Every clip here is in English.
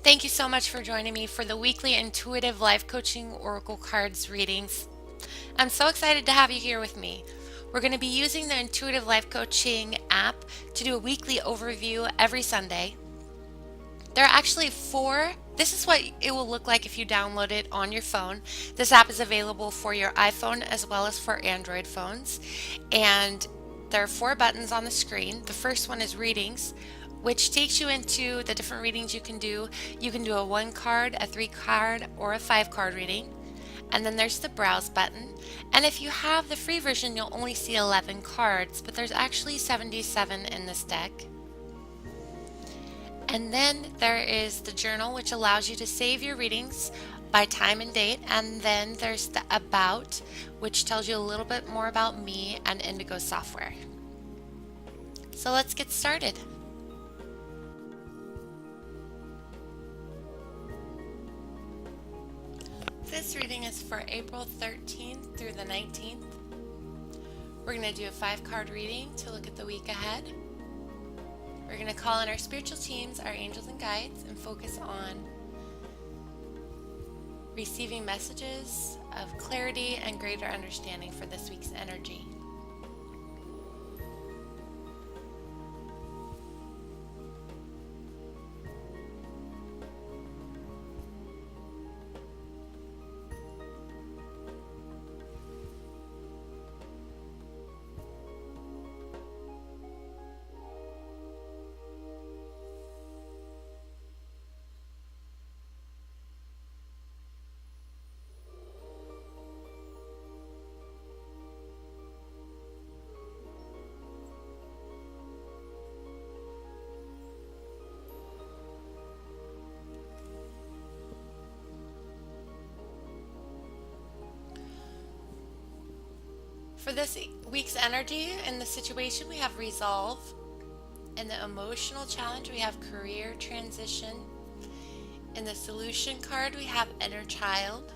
Thank you so much for joining me for the weekly Intuitive Life Coaching Oracle Cards readings. I'm so excited to have you here with me. We're going to be using the Intuitive Life Coaching app to do a weekly overview every Sunday. There are actually four. This is what it will look like if you download it on your phone. This app is available for your iPhone as well as for Android phones. And there are four buttons on the screen. The first one is readings, which takes you into the different readings you can do. You can do a 1 card, a 3 card, or a 5 card reading. And then there's the browse button. And if you have the free version, you'll only see 11 cards, but there's actually 77 in this deck. And then there is the journal, which allows you to save your readings by time and date. And then there's the about, which tells you a little bit more about me and Indigo software. So let's get started. This reading is for April 13th through the 19th. We're going to do a 5 card reading to look at the week ahead. We're going to call in our spiritual teams, our angels and guides, and focus on receiving messages of clarity and greater understanding for this week's energy. For this week's energy in the situation, we have resolve. In the emotional challenge, we have career transition. In the solution card, we have inner child.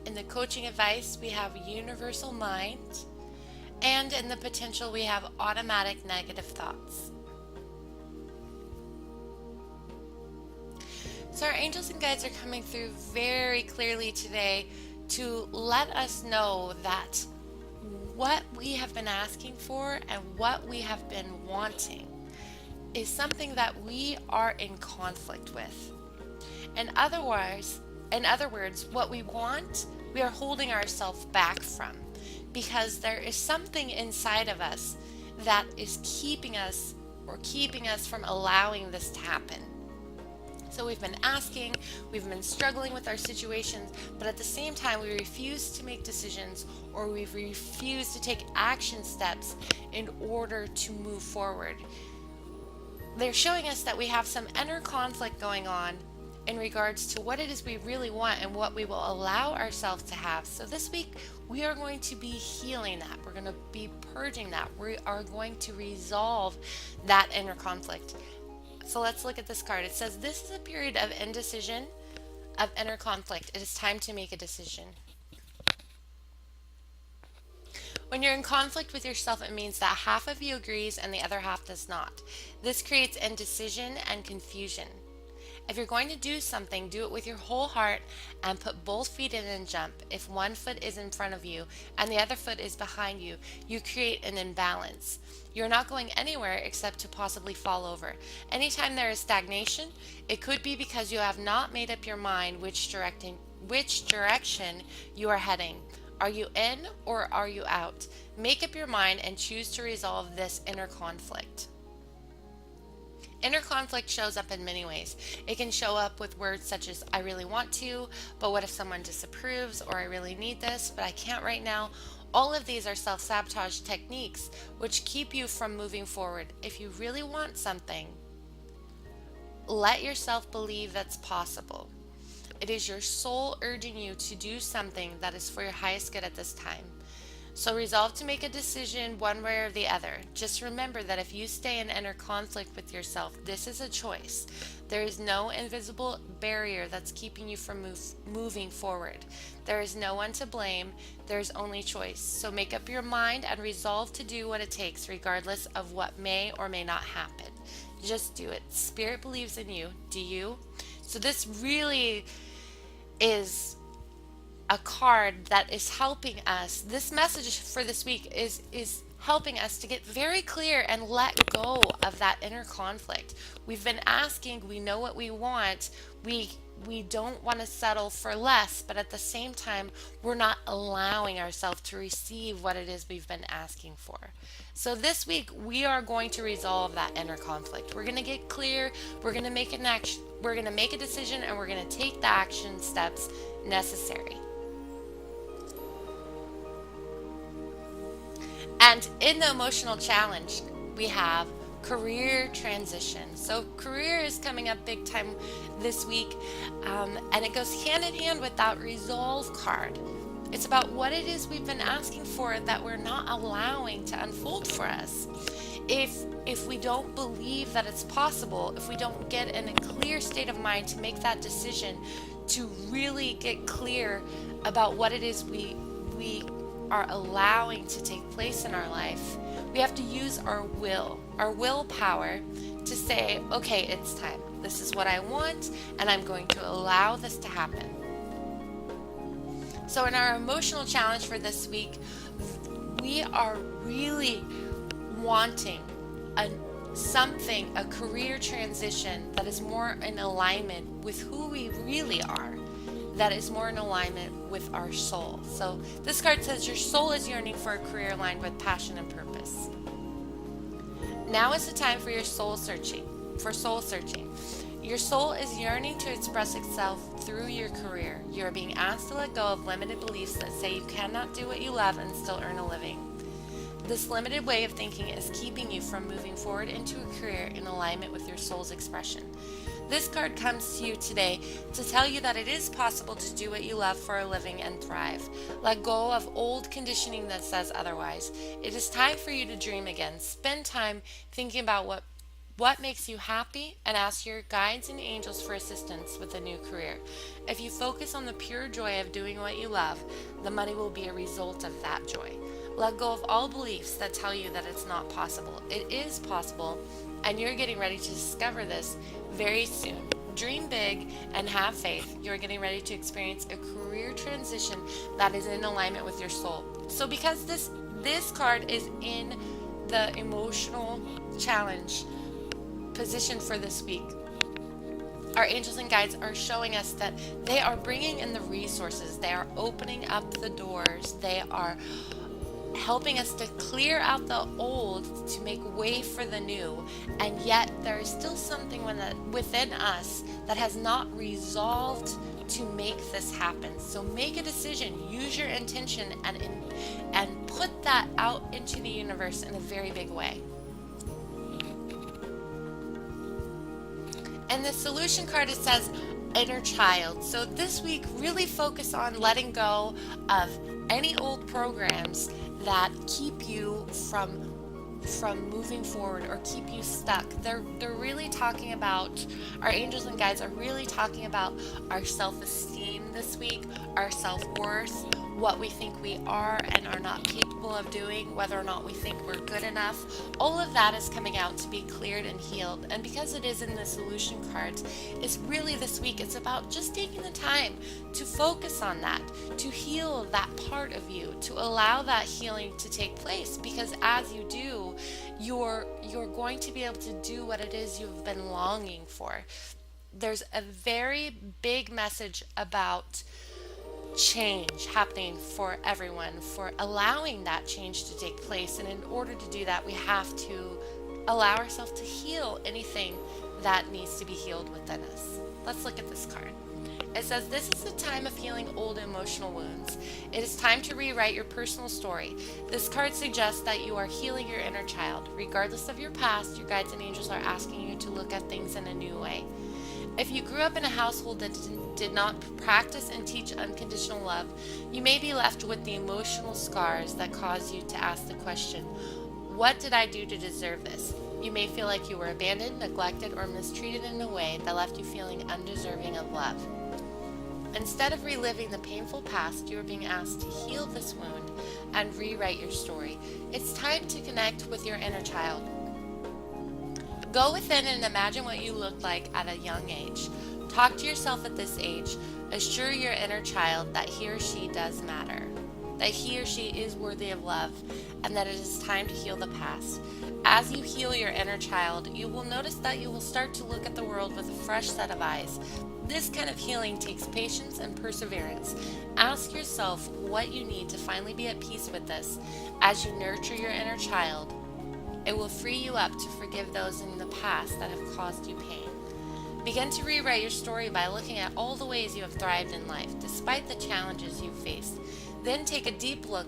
In the coaching advice, we have universal mind. And in the potential, we have automatic negative thoughts. So our angels and guides are coming through very clearly today to let us know that what we have been asking for and what we have been wanting is something that we are in conflict with. In other words, what we want, we are holding ourselves back from because there is something inside of us that is keeping us from allowing this to happen. So we've been asking, we've been struggling with our situations, but at the same time we refuse to make decisions or we refuse to take action steps in order to move forward. They're showing us that we have some inner conflict going on in regards to what it is we really want and what we will allow ourselves to have. So this week we are going to be healing that. We're going to be purging that. We are going to resolve that inner conflict. So let's look at this card. It says this is a period of indecision, of inner conflict. It is time to make a decision. When you're in conflict with yourself, it means that half of you agrees and the other half does not. This creates indecision and confusion. If you're going to do something, do it with your whole heart and put both feet in and jump. If one foot is in front of you and the other foot is behind you, you create an imbalance. You're not going anywhere except to possibly fall over. Anytime there is stagnation, it could be because you have not made up your mind which direction you are heading. Are you in or are you out? Make up your mind and choose to resolve this inner conflict. Inner conflict shows up in many ways. It can show up with words such as, I really want to, but what if someone disapproves, or I really need this, but I can't right now. All of these are self-sabotage techniques which keep you from moving forward. If you really want something, let yourself believe that's possible. It is your soul urging you to do something that is for your highest good at this time. So resolve to make a decision one way or the other. Just remember that if you stay in inner conflict with yourself, this is a choice. There is no invisible barrier that's keeping you from moving forward. There is no one to blame. There is only choice. So make up your mind and resolve to do what it takes regardless of what may or may not happen. Just do it. Spirit believes in you. Do you? So this really is a card that is helping us. This message for this week is helping us to get very clear and let go of that inner conflict. We've been asking, we know what we want. We don't want to settle for less, but at the same time, we're not allowing ourselves to receive what it is we've been asking for. So this week we are going to resolve that inner conflict. We're going to get clear, we're going to make an action, we're going to make a decision, and we're going to take the action steps necessary. And in the emotional challenge, we have career transition. So career is coming up big time this week, and it goes hand in hand with that resolve card. It's about what it is we've been asking for that we're not allowing to unfold for us. If we don't believe that it's possible, if we don't get in a clear state of mind to make that decision, to really get clear about what it is we are allowing to take place in our life, we have to use our willpower to say, okay, it's time. This is what I want, and I'm going to allow this to happen. So in our emotional challenge for this week, we are really wanting a career transition that is more in alignment with who we really are, that is more in alignment with our soul. So this card says your soul is yearning for a career aligned with passion and purpose. Now is the time for your soul searching. Your soul is yearning to express itself through your career. You are being asked to let go of limited beliefs that say you cannot do what you love and still earn a living. This limited way of thinking is keeping you from moving forward into a career in alignment with your soul's expression. This card comes to you today to tell you that it is possible to do what you love for a living and thrive. Let go of old conditioning that says otherwise. It is time for you to dream again. Spend time thinking about what makes you happy, and ask your guides and angels for assistance with a new career. If you focus on the pure joy of doing what you love, the money will be a result of that joy. Let go of all beliefs that tell you that it's not possible. It is possible, and you're getting ready to discover this very soon. Dream big and have faith. You're getting ready to experience a career transition that is in alignment with your soul. So because this card is in the emotional challenge position for this week, our angels and guides are showing us that they are bringing in the resources. They are opening up the doors. They are helping us to clear out the old to make way for the new. And yet there is still something within us that has not resolved to make this happen. So make a decision, use your intention, and put that out into the universe in a very big way. And the solution card, it says inner child. So this week, really focus on letting go of any old programs that keep you from moving forward or keep you stuck. They're really talking about, our angels and guides are really talking about our self-esteem this week, our self-worth, what we think we are and are not capable of doing, whether or not we think we're good enough. All of that is coming out to be cleared and healed. And because it is in the solution cards, it's really this week, it's about just taking the time to focus on that, to heal that part of you, to allow that healing to take place. Because as you do, you're going to be able to do what it is you've been longing for. There's a very big message about change happening for everyone, for allowing that change to take place. And in order to do that, we have to allow ourselves to heal anything that needs to be healed within us. Let's look at this card. It says, this is the time of healing old emotional wounds. It is time to rewrite your personal story. This card suggests that you are healing your inner child. Regardless of your past, your guides and angels are asking you to look at things in a new way. If you grew up in a household that did not practice and teach unconditional love, you may be left with the emotional scars that cause you to ask the question, what did I do to deserve this? You may feel like you were abandoned, neglected, or mistreated in a way that left you feeling undeserving of love. Instead of reliving the painful past, you are being asked to heal this wound and rewrite your story. It's time to connect with your inner child. Go within and imagine what you looked like at a young age. Talk to yourself at this age. Assure your inner child that he or she does matter, that he or she is worthy of love, and that it is time to heal the past. As you heal your inner child, you will notice that you will start to look at the world with a fresh set of eyes. This kind of healing takes patience and perseverance. Ask yourself what you need to finally be at peace with this. As you nurture your inner child, it will free you up to forgive those in the past that have caused you pain. Begin to rewrite your story by looking at all the ways you have thrived in life, despite the challenges you've faced. Then take a deep look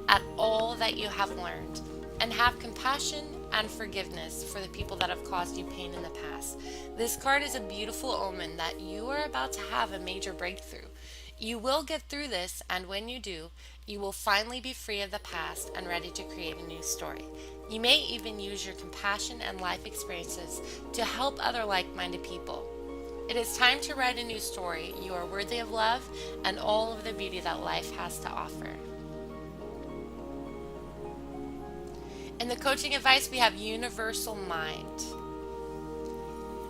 at all that you have learned, and have compassion and forgiveness for the people that have caused you pain in the past. This card is a beautiful omen that you are about to have a major breakthrough. You will get through this, and when you do, you will finally be free of the past and ready to create a new story. You may even use your compassion and life experiences to help other like-minded people. It is time to write a new story. You are worthy of love and all of the beauty that life has to offer. In the coaching advice, we have Universal Mind.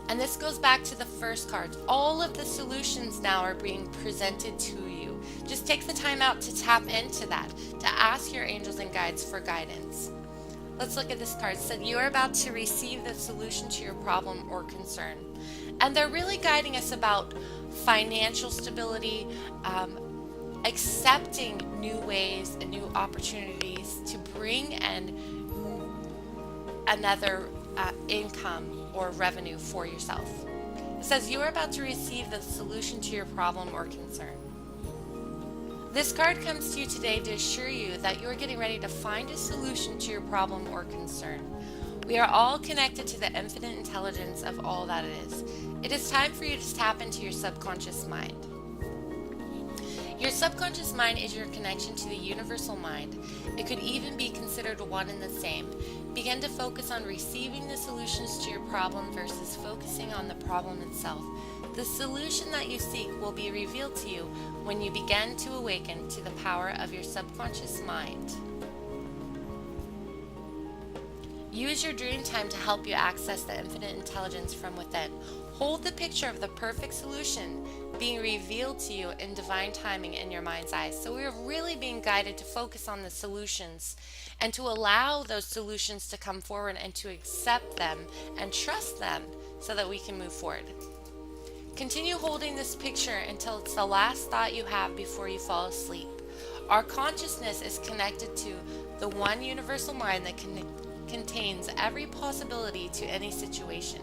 And this goes back to the first card. All of the solutions now are being presented to you. Just take the time out to tap into that, to ask your angels and guides for guidance. Let's look at this card. It said you are about to receive the solution to your problem or concern. And they're really guiding us about financial stability, accepting new ways and new opportunities to bring in another income or revenue for yourself. It says you are about to receive the solution to your problem or concern. This card comes to you today to assure you that you are getting ready to find a solution to your problem or concern. We are all connected to the infinite intelligence of all that it is. It is time for you to tap into your subconscious mind. Your subconscious mind is your connection to the universal mind. It could even be considered one and the same. Begin to focus on receiving the solutions to your problem versus focusing on the problem itself. The solution that you seek will be revealed to you when you begin to awaken to the power of your subconscious mind. Use your dream time to help you access the infinite intelligence from within. Hold the picture of the perfect solution being revealed to you in divine timing in your mind's eyes. So we're really being guided to focus on the solutions and to allow those solutions to come forward and to accept them and trust them so that we can move forward. Continue holding this picture until it's the last thought you have before you fall asleep. Our consciousness is connected to the one universal mind that contains every possibility to any situation.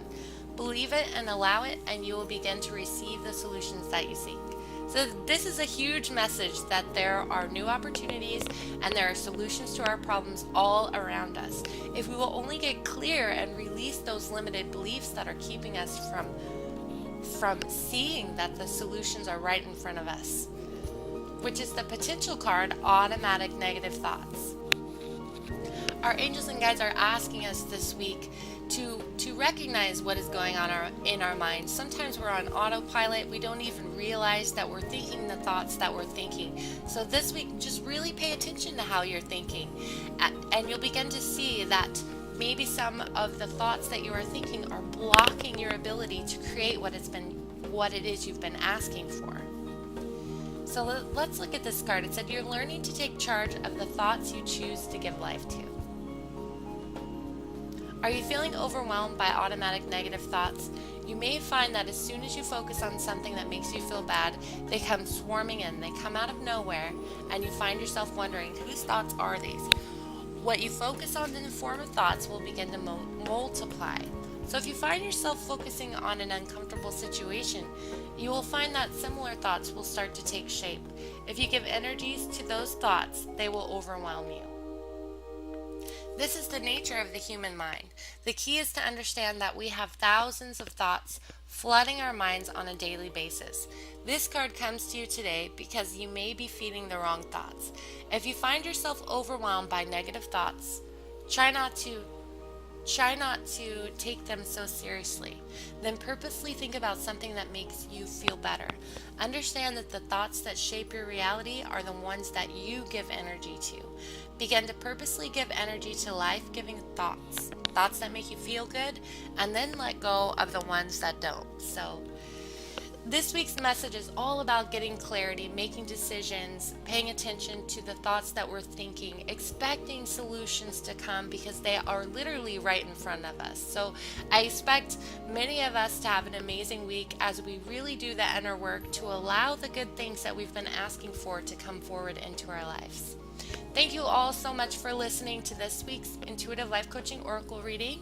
Believe it and allow it, and you will begin to receive the solutions that you seek. So this is a huge message that there are new opportunities and there are solutions to our problems all around us. If we will only get clear and release those limited beliefs that are keeping us from seeing that the solutions are right in front of us, which is the potential card, automatic negative thoughts. Our angels and guides are asking us this week to recognize what is going on in our minds. Sometimes we're on autopilot. We don't even realize that we're thinking the thoughts that we're thinking. So this week, just really pay attention to how you're thinking. And you'll begin to see that maybe some of the thoughts that you are thinking are blocking your ability to create what it is you've been asking for. So let's look at this card. It said you're learning to take charge of the thoughts you choose to give life to. Are you feeling overwhelmed by automatic negative thoughts? You may find that as soon as you focus on something that makes you feel bad, they come swarming in. They come out of nowhere, and you find yourself wondering, whose thoughts are these? What you focus on in the form of thoughts will begin to multiply. So if you find yourself focusing on an uncomfortable situation, you will find that similar thoughts will start to take shape. If you give energies to those thoughts, they will overwhelm you. This is the nature of the human mind. The key is to understand that we have thousands of thoughts flooding our minds on a daily basis. This card comes to you today because you may be feeding the wrong thoughts. If you find yourself overwhelmed by negative thoughts, try not to take them so seriously. Then purposely think about something that makes you feel better. Understand that the thoughts that shape your reality are the ones that you give energy to. Begin to purposely give energy to life-giving thoughts. thoughts that make you feel good, and then let go of the ones that don't. So, this week's message is all about getting clarity, making decisions, paying attention to the thoughts that we're thinking, expecting solutions to come because they are literally right in front of us. So I expect many of us to have an amazing week as we really do the inner work to allow the good things that we've been asking for to come forward into our lives. Thank you all so much for listening to this week's Intuitive Life Coaching Oracle reading.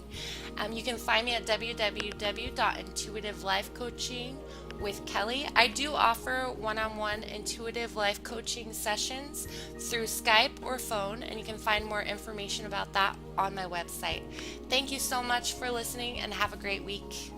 You can find me at www.intuitivelife.coaching.with Kelly. I do offer one-on-one intuitive life coaching sessions through Skype or phone, and you can find more information about that on my website. Thank you so much for listening and have a great week.